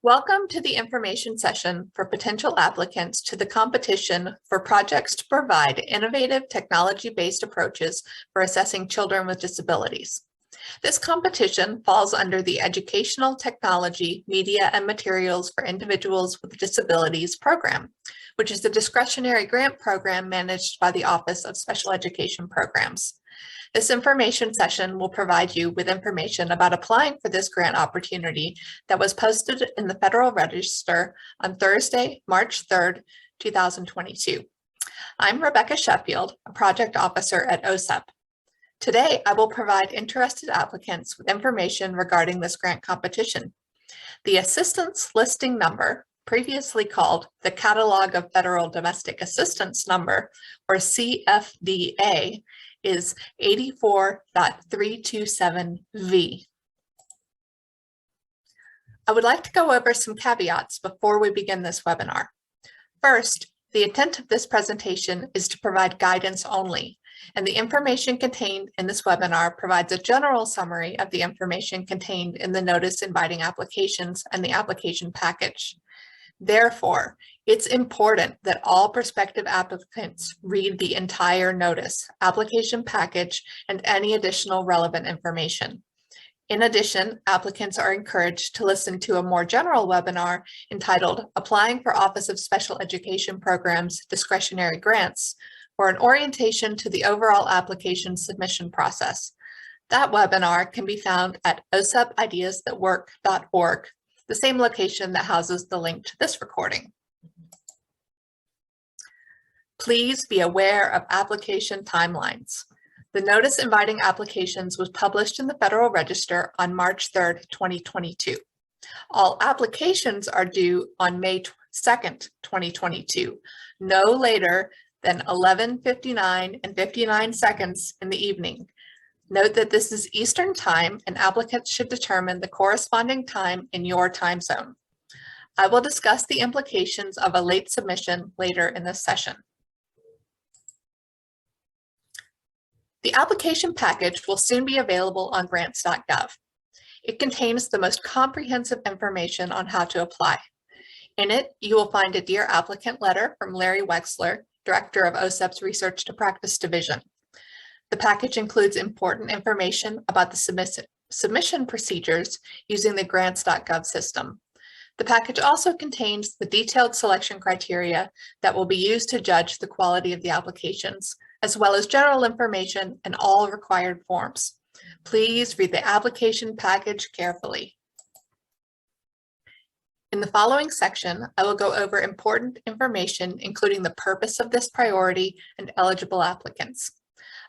Welcome to the information session for potential applicants to the competition for projects to provide innovative technology-based approaches for assessing children with disabilities. This competition falls under the Educational Technology, Media, and Materials for Individuals with Disabilities Program, which is the discretionary grant program managed by the Office of Special Education Programs. This information session will provide you with information about applying for this grant opportunity that was posted in the Federal Register on Thursday, March 3rd, 2022. I'm Rebecca Sheffield, a project officer at OSEP. Today, I will provide interested applicants with information regarding this grant competition. The assistance listing number, previously called the Catalog of Federal Domestic Assistance Number, or CFDA, is 84.327V. I would like to go over some caveats before we begin this webinar. First, the intent of this presentation is to provide guidance only, and the information contained in this webinar provides a general summary of the information contained in the notice inviting applications and the application package. Therefore, it's important that all prospective applicants read the entire notice, application package, and any additional relevant information. In addition, applicants are encouraged to listen to a more general webinar entitled Applying for Office of Special Education Programs Discretionary Grants for an orientation to the overall application submission process. That webinar can be found at osepideasthatwork.org, the same location that houses the link to this recording. Please be aware of application timelines. The notice inviting applications was published in the Federal Register on March 3rd, 2022. All applications are due on May 2nd, 2022, no later than 11:59 and 59 seconds in the evening. Note that this is Eastern Time and applicants should determine the corresponding time in your time zone. I will discuss the implications of a late submission later in this session. The application package will soon be available on grants.gov. It contains the most comprehensive information on how to apply. In it, you will find a Dear Applicant letter from Larry Wexler, Director of OSEP's Research to Practice Division. The package includes important information about the submission procedures using the grants.gov system. The package also contains the detailed selection criteria that will be used to judge the quality of the applications, as well as general information and all required forms. Please read the application package carefully. In the following section, I will go over important information, including the purpose of this priority and eligible applicants.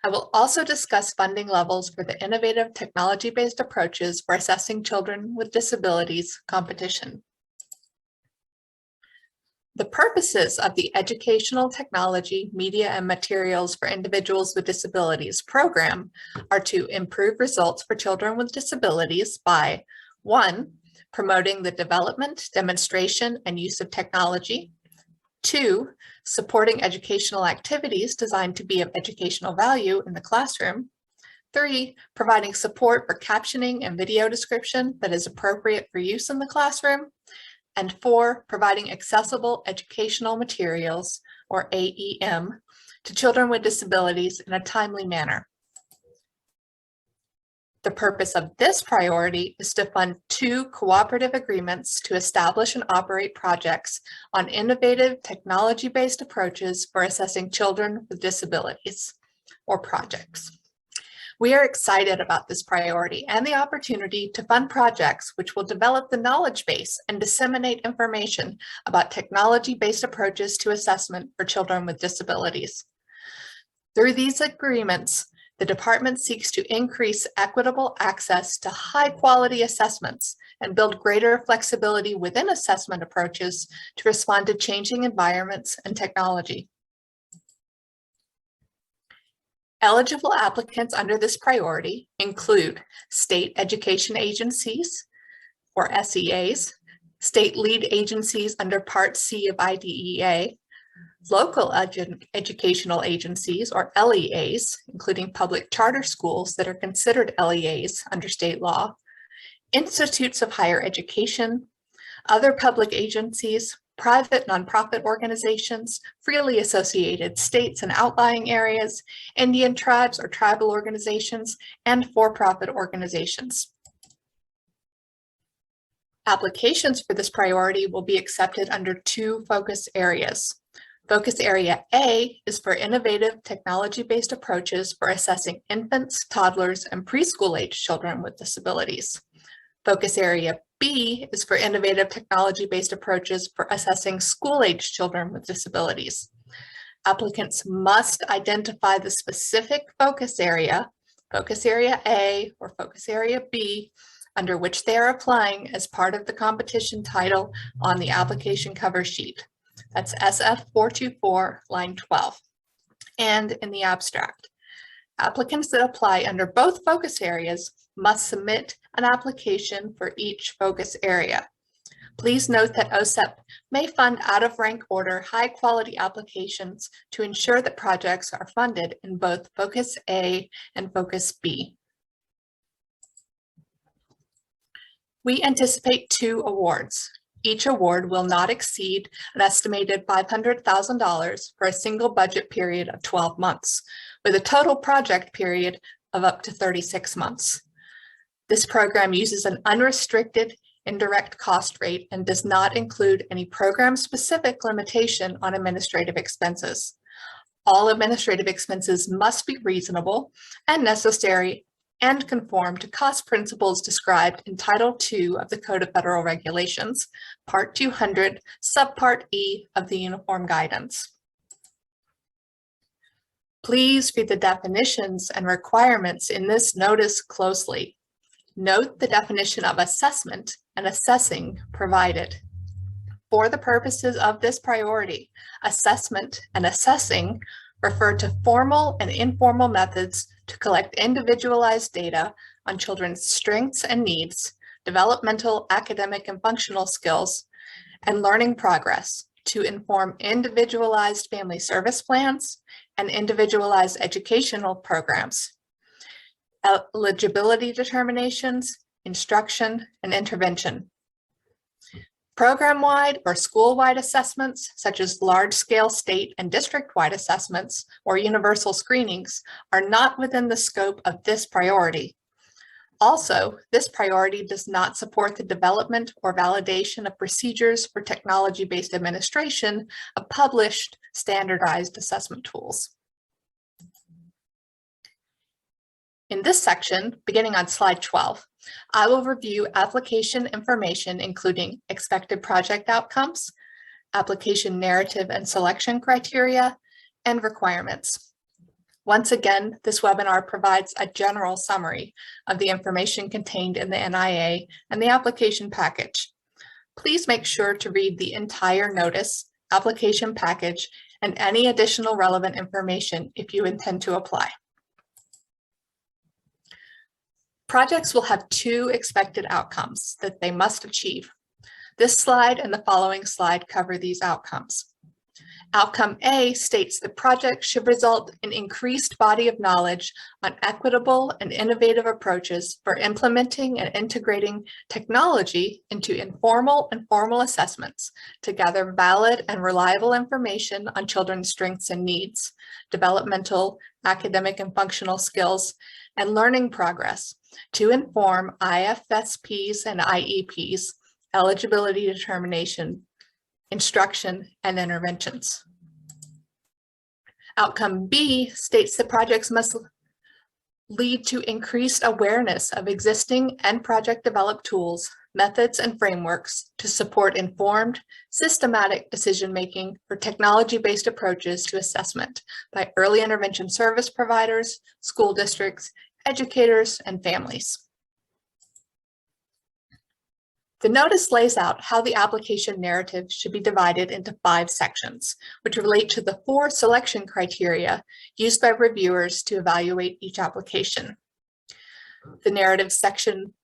I will also discuss funding levels for the innovative technology-based approaches for assessing children with disabilities competition. The purposes of the Educational Technology, Media, and Materials for Individuals with Disabilities program are to improve results for children with disabilities by 1. Promoting the development, demonstration, and use of technology. 2. Supporting educational activities designed to be of educational value in the classroom. 3. Providing support for captioning and video description that is appropriate for use in the classroom. And 4. Providing accessible educational materials, or AEM, to children with disabilities in a timely manner. The purpose of this priority is to fund 2 cooperative agreements to establish and operate projects on innovative technology-based approaches for assessing children with disabilities, or projects. We are excited about this priority and the opportunity to fund projects which will develop the knowledge base and disseminate information about technology-based approaches to assessment for children with disabilities. Through these agreements, the department seeks to increase equitable access to high-quality assessments and build greater flexibility within assessment approaches to respond to changing environments and technology. Eligible applicants under this priority include state education agencies, or SEAs, state lead agencies under Part C of IDEA, local educational agencies, or LEAs, including public charter schools that are considered LEAs under state law, institutes of higher education, Other public agencies, private nonprofit organizations, freely associated states and outlying areas, Indian tribes or tribal organizations, and for-profit organizations. Applications for this priority will be accepted under two focus areas. Focus Area A is for innovative technology-based approaches for assessing infants, toddlers, and preschool-age children with disabilities. Focus Area B is for innovative technology-based approaches for assessing school-age children with disabilities. Applicants must identify the specific focus area A or Focus Area B, under which they are applying as part of the competition title on the application cover sheet. That's SF 424, line 12, and in the abstract. Applicants that apply under both focus areas must submit an application for each focus area. Please note that OSEP may fund out of rank order high quality applications to ensure that projects are funded in both Focus A and Focus B. We anticipate 2 awards. Each award will not exceed an estimated $500,000 for a single budget period of 12 months, with a total project period of up to 36 months. This program uses an unrestricted indirect cost rate and does not include any program-specific limitation on administrative expenses. All administrative expenses must be reasonable and necessary and conform to cost principles described in Title II of the Code of Federal Regulations, Part 200, Subpart E of the Uniform Guidance. Please read the definitions and requirements in this notice closely. Note the definition of assessment and assessing provided. For the purposes of this priority, assessment and assessing refer to formal and informal methods to collect individualized data on children's strengths and needs, developmental, academic, and functional skills, and learning progress to inform individualized family service plans and individualized educational programs, eligibility determinations, instruction, and intervention. Program-wide or school-wide assessments, such as large-scale state and district-wide assessments or universal screenings, are not within the scope of this priority. Also, this priority does not support the development or validation of procedures for technology-based administration of published standardized assessment tools. In this section, beginning on slide 12, I will review application information, including expected project outcomes, application narrative and selection criteria, and requirements. Once again, this webinar provides a general summary of the information contained in the NIA and the application package. Please make sure to read the entire notice, application package, and any additional relevant information if you intend to apply. Projects will have 2 expected outcomes that they must achieve. This slide and the following slide cover these outcomes. Outcome A states that projects should result in increased body of knowledge on equitable and innovative approaches for implementing and integrating technology into informal and formal assessments to gather valid and reliable information on children's strengths and needs, developmental, academic, and functional skills, and learning progress to inform IFSPs and IEPs, eligibility determination, instruction, and interventions. Outcome B states that projects must lead to increased awareness of existing and project-developed tools, methods, and frameworks to support informed, systematic decision-making for technology-based approaches to assessment by early intervention service providers, school districts, educators, and families. The notice lays out how the application narrative should be divided into 5 sections, which relate to the 4 selection criteria used by reviewers to evaluate each application. The narrative section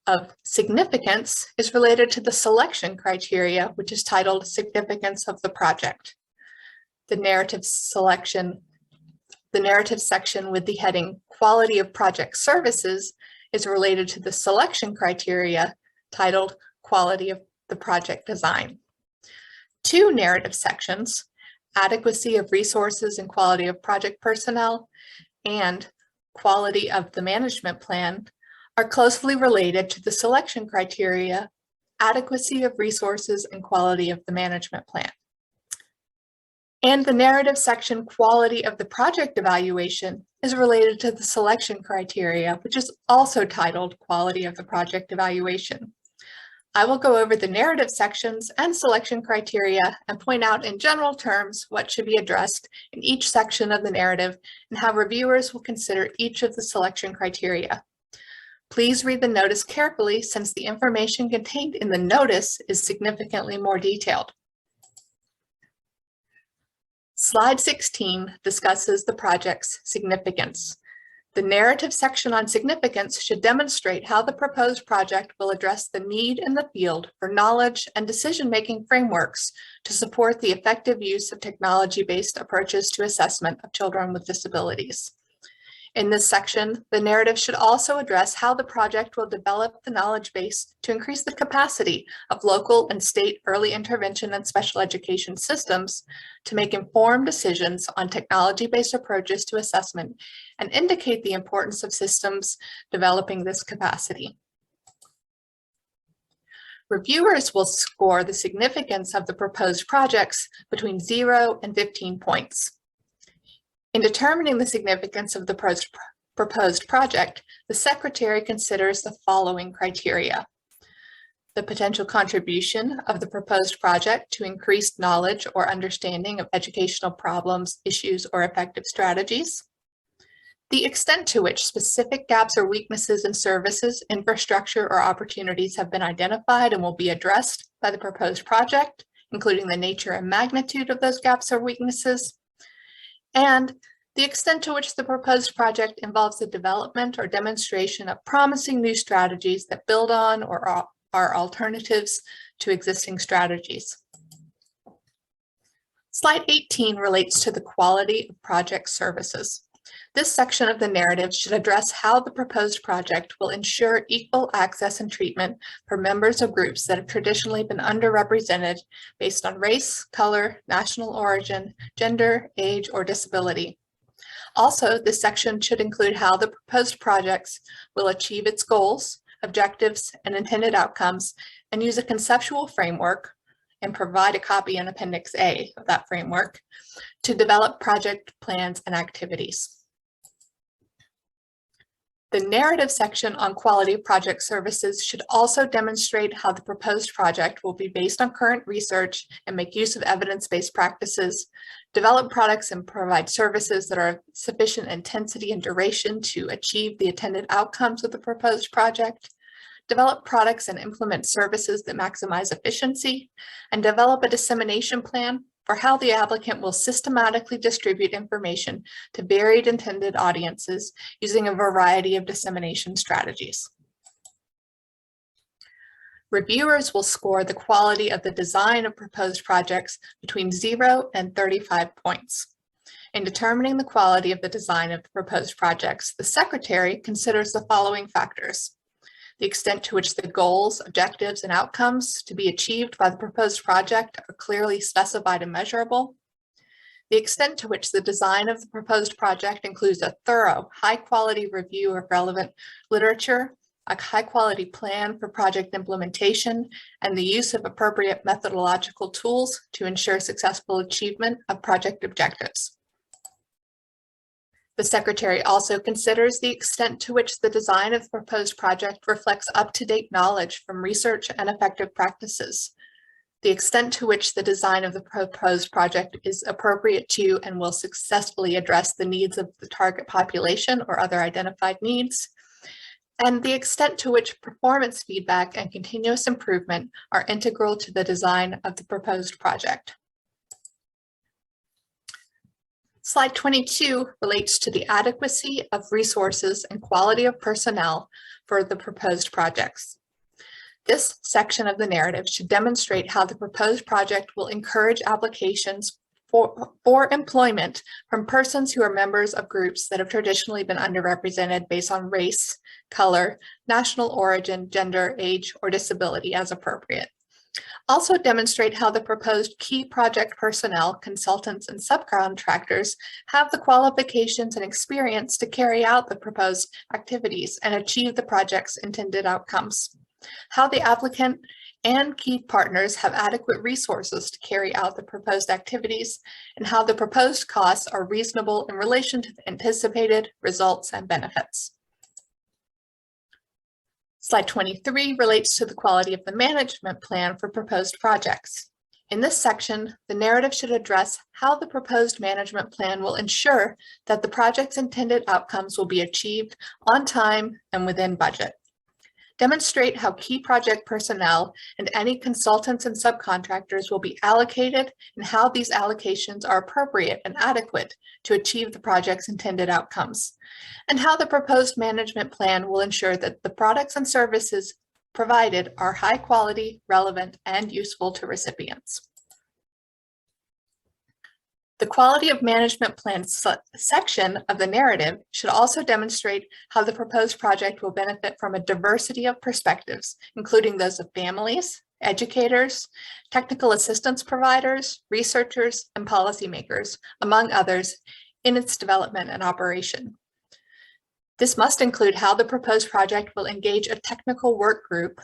of significance is related to the selection criteria, which is titled Significance of the Project. The narrative section with the heading Quality of Project Services is related to the selection criteria titled Quality of the project design. 2 narrative sections, adequacy of resources and quality of project personnel, and quality of the management plan, are closely related to the selection criteria, adequacy of resources and quality of the management plan. And the narrative section, quality of the project evaluation, is related to the selection criteria, which is also titled quality of the project evaluation. I will go over the narrative sections and selection criteria and point out in general terms what should be addressed in each section of the narrative and how reviewers will consider each of the selection criteria. Please read the notice carefully since the information contained in the notice is significantly more detailed. Slide 16 discusses the project's significance. The narrative section on significance should demonstrate how the proposed project will address the need in the field for knowledge and decision-making frameworks to support the effective use of technology-based approaches to assessment of children with disabilities. In this section, the narrative should also address how the project will develop the knowledge base to increase the capacity of local and state early intervention and special education systems to make informed decisions on technology-based approaches to assessment and indicate the importance of systems developing this capacity. Reviewers will score the significance of the proposed projects between 0 and 15 points. In determining the significance of the proposed project, the Secretary considers the following criteria: the potential contribution of the proposed project to increased knowledge or understanding of educational problems, issues, or effective strategies, the extent to which specific gaps or weaknesses in services, infrastructure, or opportunities have been identified and will be addressed by the proposed project, including the nature and magnitude of those gaps or weaknesses, and the extent to which the proposed project involves the development or demonstration of promising new strategies that build on or are alternatives to existing strategies. Slide 18 relates to the quality of project services. This section of the narrative should address how the proposed project will ensure equal access and treatment for members of groups that have traditionally been underrepresented based on race, color, national origin, gender, age, or disability. Also, this section should include how the proposed projects will achieve its goals, objectives, and intended outcomes, and use a conceptual framework, and provide a copy in Appendix A of that framework, to develop project plans and activities. The narrative section on quality of project services should also demonstrate how the proposed project will be based on current research and make use of evidence-based practices, develop products and provide services that are of sufficient intensity and duration to achieve the intended outcomes of the proposed project, develop products and implement services that maximize efficiency, and develop a dissemination plan for how the applicant will systematically distribute information to varied intended audiences using a variety of dissemination strategies. Reviewers will score the quality of the design of proposed projects between 0 and 35 points. In determining the quality of the design of the proposed projects, the Secretary considers the following factors: the extent to which the goals, objectives, and outcomes to be achieved by the proposed project are clearly specified and measurable, the extent to which the design of the proposed project includes a thorough, high-quality review of relevant literature, a high-quality plan for project implementation, and the use of appropriate methodological tools to ensure successful achievement of project objectives. The Secretary also considers the extent to which the design of the proposed project reflects up-to-date knowledge from research and effective practices, the extent to which the design of the proposed project is appropriate to and will successfully address the needs of the target population or other identified needs, and the extent to which performance feedback and continuous improvement are integral to the design of the proposed project. Slide 22 relates to the adequacy of resources and quality of personnel for the proposed projects. This section of the narrative should demonstrate how the proposed project will encourage applications for employment from persons who are members of groups that have traditionally been underrepresented based on race, color, national origin, gender, age, or disability as appropriate. Also demonstrate how the proposed key project personnel, consultants, and subcontractors have the qualifications and experience to carry out the proposed activities and achieve the project's intended outcomes. How the applicant and key partners have adequate resources to carry out the proposed activities, and how the proposed costs are reasonable in relation to the anticipated results and benefits. Slide 23 relates to the quality of the management plan for proposed projects. In this section, the narrative should address how the proposed management plan will ensure that the project's intended outcomes will be achieved on time and within budget. Demonstrate how key project personnel and any consultants and subcontractors will be allocated and how these allocations are appropriate and adequate to achieve the project's intended outcomes, and how the proposed management plan will ensure that the products and services provided are high quality, relevant, and useful to recipients. The quality of management plan section of the narrative should also demonstrate how the proposed project will benefit from a diversity of perspectives, including those of families, educators, technical assistance providers, researchers, and policymakers, among others, in its development and operation. This must include how the proposed project will engage a technical work group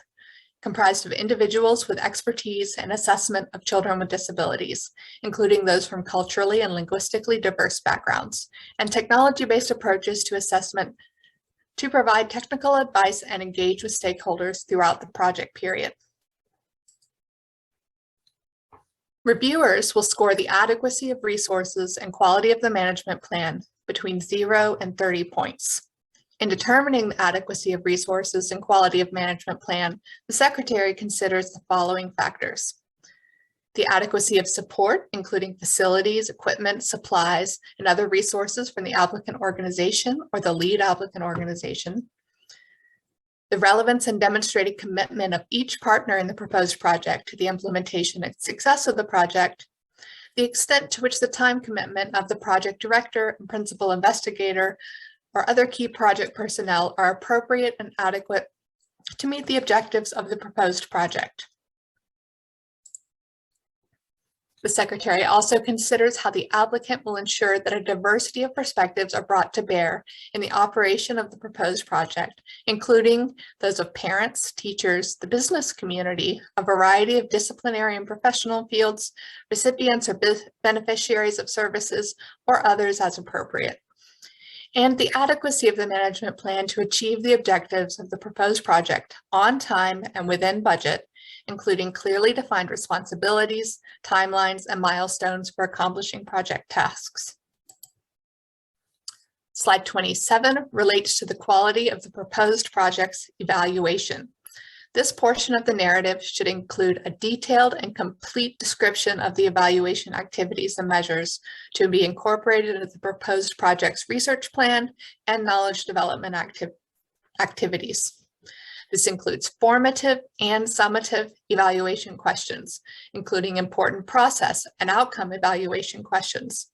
comprised of individuals with expertise and assessment of children with disabilities, including those from culturally and linguistically diverse backgrounds, and technology-based approaches to assessment to provide technical advice and engage with stakeholders throughout the project period. Reviewers will score the adequacy of resources and quality of the management plan between 0 and 30 points. In determining the adequacy of resources and quality of management plan, the Secretary considers the following factors: the adequacy of support, including facilities, equipment, supplies, and other resources from the applicant organization or the lead applicant organization; the relevance and demonstrated commitment of each partner in the proposed project to the implementation and success of the project; the extent to which the time commitment of the project director and principal investigator or other key project personnel are appropriate and adequate to meet the objectives of the proposed project. The Secretary also considers how the applicant will ensure that a diversity of perspectives are brought to bear in the operation of the proposed project, including those of parents, teachers, the business community, a variety of disciplinary and professional fields, recipients or beneficiaries of services, or others as appropriate, and the adequacy of the management plan to achieve the objectives of the proposed project on time and within budget, including clearly defined responsibilities, timelines, and milestones for accomplishing project tasks. Slide 27 relates to the quality of the proposed project's evaluation. This portion of the narrative should include a detailed and complete description of the evaluation activities and measures to be incorporated into the proposed project's research plan and knowledge development activities. This includes formative and summative evaluation questions, including important process and outcome evaluation questions.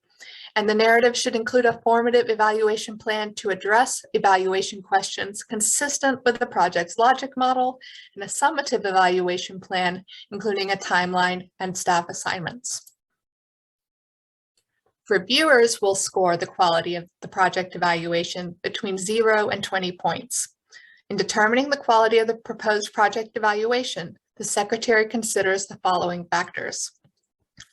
And the narrative should include a formative evaluation plan to address evaluation questions consistent with the project's logic model, and a summative evaluation plan, including a timeline and staff assignments. Reviewers will score the quality of the project evaluation between 0 and 20 points. In determining the quality of the proposed project evaluation, the Secretary considers the following factors: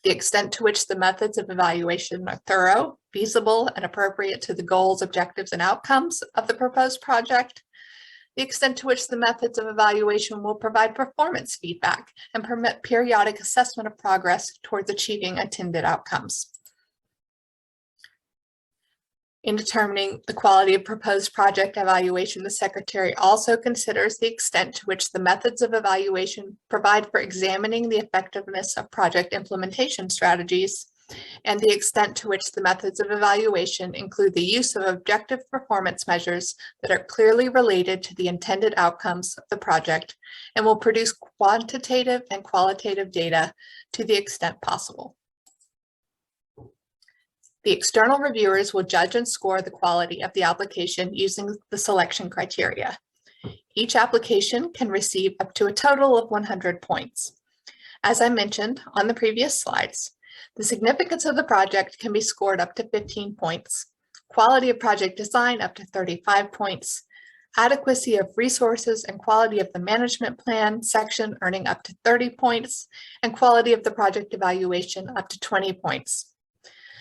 the extent to which the methods of evaluation are thorough, feasible, and appropriate to the goals, objectives, and outcomes of the proposed project; the extent to which the methods of evaluation will provide performance feedback and permit periodic assessment of progress towards achieving intended outcomes. In determining the quality of proposed project evaluation, the Secretary also considers the extent to which the methods of evaluation provide for examining the effectiveness of project implementation strategies, and the extent to which the methods of evaluation include the use of objective performance measures that are clearly related to the intended outcomes of the project and will produce quantitative and qualitative data to the extent possible. The external reviewers will judge and score the quality of the application using the selection criteria. Each application can receive up to a total of 100 points. As I mentioned on the previous slides, the significance of the project can be scored up to 15 points, quality of project design up to 35 points, adequacy of resources and quality of the management plan section earning up to 30 points, and quality of the project evaluation up to 20 points.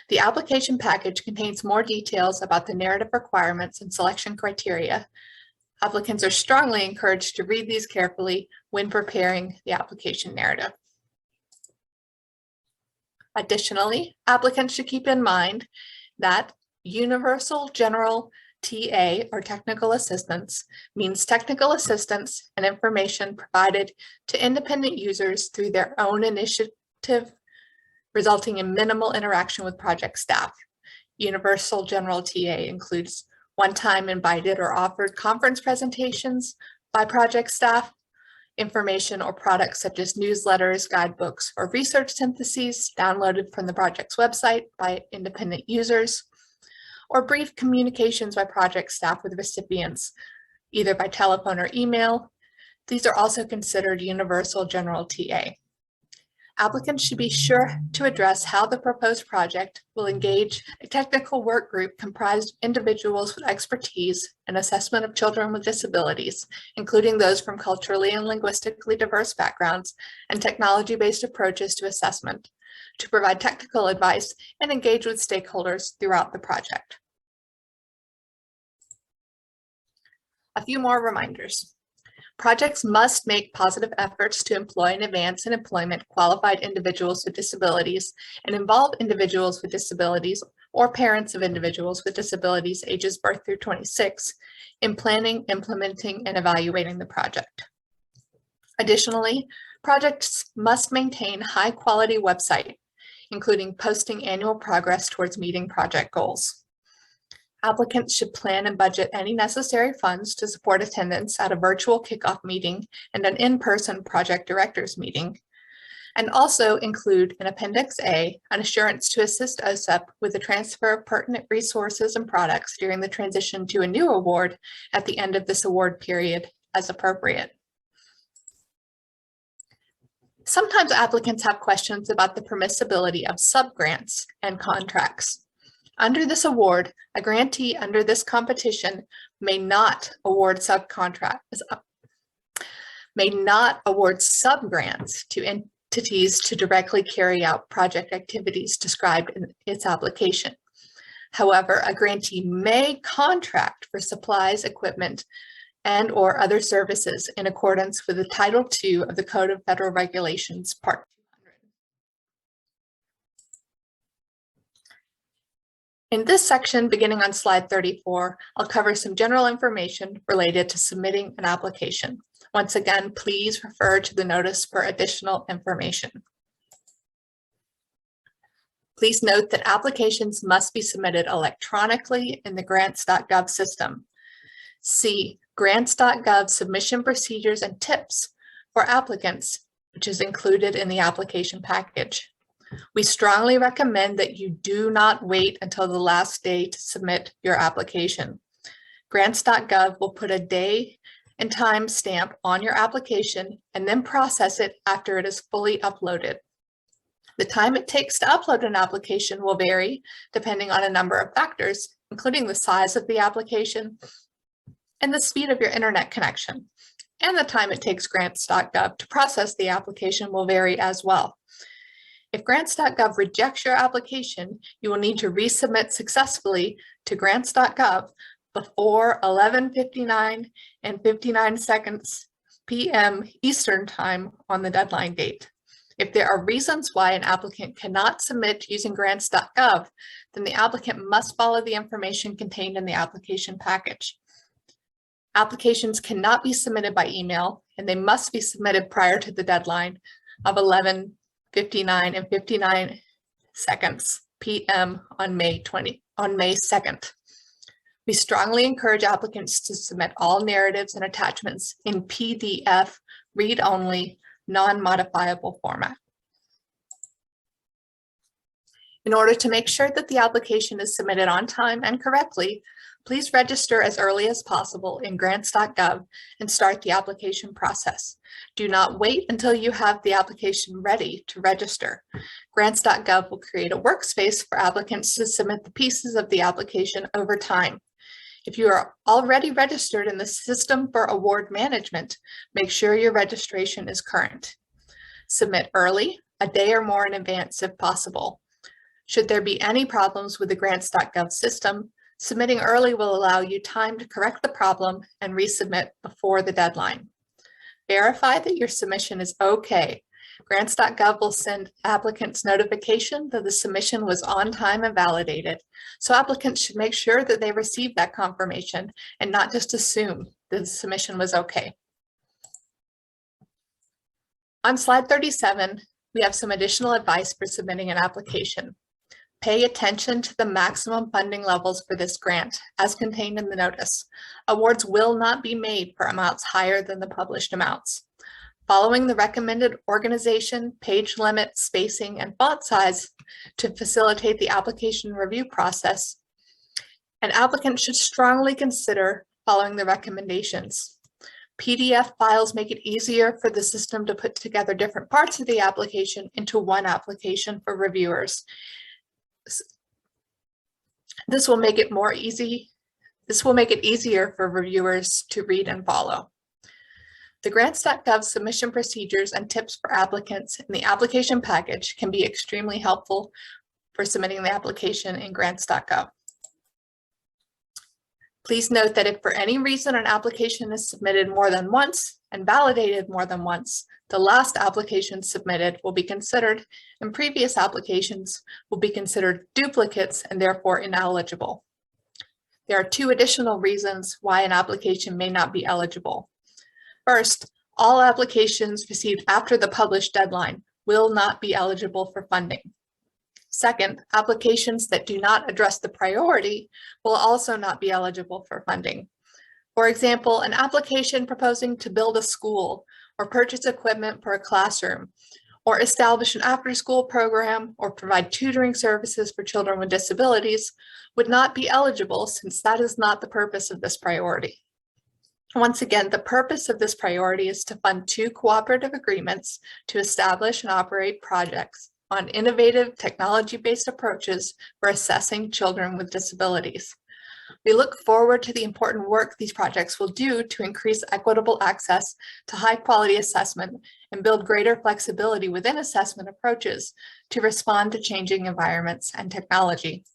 The application package contains more details about the narrative requirements and selection criteria. Applicants are strongly encouraged to read these carefully when preparing the application narrative. Additionally, applicants should keep in mind that universal general TA or technical assistance means technical assistance and information provided to independent users through their own initiative, resulting in minimal interaction with project staff. Universal general TA includes one-time invited or offered conference presentations by project staff, information or products such as newsletters, guidebooks, or research syntheses downloaded from the project's website by independent users, or brief communications by project staff with recipients, either by telephone or email. These are also considered universal general TA. Applicants should be sure to address how the proposed project will engage a technical work group comprised of individuals with expertise in assessment of children with disabilities, including those from culturally and linguistically diverse backgrounds and technology-based approaches to assessment, to provide technical advice and engage with stakeholders throughout the project. A few more reminders. Projects must make positive efforts to employ and advance in employment qualified individuals with disabilities and involve individuals with disabilities or parents of individuals with disabilities ages birth through 26 in planning, implementing, and evaluating the project. Additionally, projects must maintain high-quality website, including posting annual progress towards meeting project goals. Applicants should plan and budget any necessary funds to support attendance at a virtual kickoff meeting and an in-person project directors meeting, and also include in Appendix A an assurance to assist OSEP with the transfer of pertinent resources and products during the transition to a new award at the end of this award period as appropriate. Sometimes applicants have questions about the permissibility of subgrants and contracts. Under this award, a grantee under this competition may not award subgrants to entities to directly carry out project activities described in its application. However, a grantee may contract for supplies, equipment, and/or other services in accordance with the Title II of the Code of Federal Regulations, Part 200. In this section, beginning on slide 34, I'll cover some general information related to submitting an application. Once again, please refer to the notice for additional information. Please note that applications must be submitted electronically in the grants.gov system. See grants.gov submission procedures and tips for applicants, which is included in the application package. We strongly recommend that you do not wait until the last day to submit your application. Grants.gov will put a day and time stamp on your application and then process it after it is fully uploaded. The time it takes to upload an application will vary depending on a number of factors, including the size of the application and the speed of your internet connection. And the time it takes grants.gov to process the application will vary as well. If grants.gov rejects your application, you will need to resubmit successfully to grants.gov before 11:59 and 59 seconds p.m. Eastern Time on the deadline date. If there are reasons why an applicant cannot submit using grants.gov, then the applicant must follow the information contained in the application package. Applications cannot be submitted by email, and they must be submitted prior to the deadline of 11:59 and 59 seconds p.m. on May 2nd. We strongly encourage applicants to submit all narratives and attachments in PDF, read-only, non-modifiable format. In order to make sure that the application is submitted on time and correctly, please register as early as possible in grants.gov and start the application process. Do not wait until you have the application ready to register. Grants.gov will create a workspace for applicants to submit the pieces of the application over time. If you are already registered in the system for award management, make sure your registration is current. Submit early, a day or more in advance if possible. Should there be any problems with the grants.gov system, submitting early will allow you time to correct the problem and resubmit before the deadline. Verify that your submission is okay. Grants.gov will send applicants notification that the submission was on time and validated. So applicants should make sure that they receive that confirmation and not just assume that the submission was okay. On slide 37, we have some additional advice for submitting an application. Pay attention to the maximum funding levels for this grant, as contained in the notice. Awards will not be made for amounts higher than the published amounts. Following the recommended organization, page limit, spacing, and font size to facilitate the application review process, an applicant should strongly consider following the recommendations. PDF files make it easier for the system to put together different parts of the application into one application for reviewers. This will make it easier for reviewers to read and follow. The grants.gov submission procedures and tips for applicants in the application package can be extremely helpful for submitting the application in grants.gov. Please note that if for any reason an application is submitted more than once and validated more than once, the last application submitted will be considered, and previous applications will be considered duplicates and therefore ineligible. There are two additional reasons why an application may not be eligible. First, all applications received after the published deadline will not be eligible for funding. Second, applications that do not address the priority will also not be eligible for funding. For example, an application proposing to build a school or purchase equipment for a classroom, or establish an after-school program or provide tutoring services for children with disabilities would not be eligible, since that is not the purpose of this priority. Once again, the purpose of this priority is to fund 2 cooperative agreements to establish and operate projects on innovative technology-based approaches for assessing children with disabilities. We look forward to the important work these projects will do to increase equitable access to high-quality assessment and build greater flexibility within assessment approaches to respond to changing environments and technology.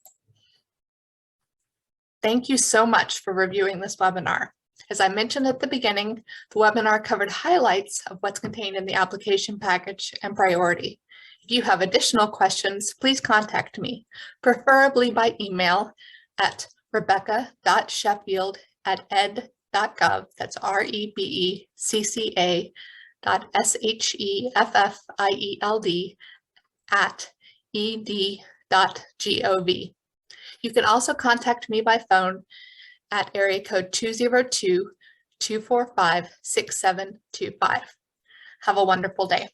Thank you so much for reviewing this webinar. As I mentioned at the beginning, the webinar covered highlights of what's contained in the application package and priority. If you have additional questions, please contact me, preferably by email at rebecca.sheffield@ed.gov. That's rebecca.sheffield@ed.gov. You can also contact me by phone at area code 202-245-6725. Have a wonderful day.